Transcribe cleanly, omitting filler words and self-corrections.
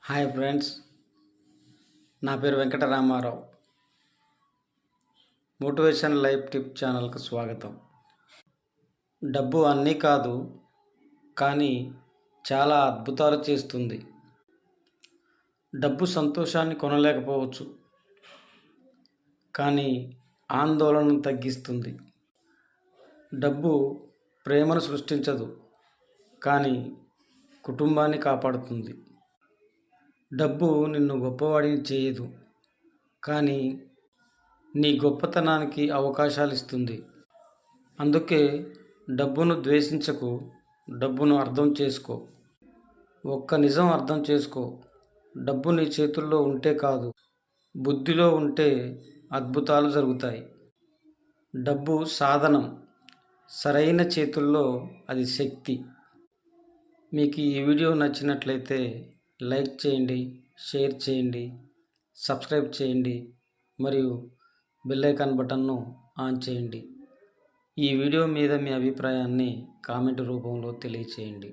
Hi friends, నా పేరు Venkataramarao. Motivation life tip ఛానల్కు స్వాగతం. డబ్బు అన్నీ కాదు, కానీ చాలా అద్భుతాలు చేస్తుంది. డబ్బు సంతోషాన్ని కొనలేకపోవచ్చు, కానీ ఆందోళనను తగ్గిస్తుంది. డబ్బు ప్రేమను సృష్టించదు, కానీ కుటుంబాన్ని కాపాడుతుంది. డబ్బు నిన్ను గొప్పవాడిని చేయదు, కానీ నీ గొప్పతనానికి అవకాశాలు ఇస్తుంది. అందుకే డబ్బును ద్వేషించకు, డబ్బును అర్థం చేసుకో. ఒక్క నిజం అర్థం చేసుకో, డబ్బు నీ చేతుల్లో ఉంటే కాదు, బుద్ధిలో ఉంటే అద్భుతాలు జరుగుతాయి. డబ్బు సాధనం, సరైన చేతుల్లో అది శక్తి. మీకు ఈ వీడియో నచ్చినట్లయితే లైక్ చేయండి, షేర్ చేయండి, సబ్స్క్రైబ్ చేయండి మరియు బెల్ ఐకాన్ బటన్ను ఆన్ చేయండి. ఈ వీడియో మీద మీ అభిప్రాయాన్ని కామెంట్ రూపంలో తెలియచేయండి.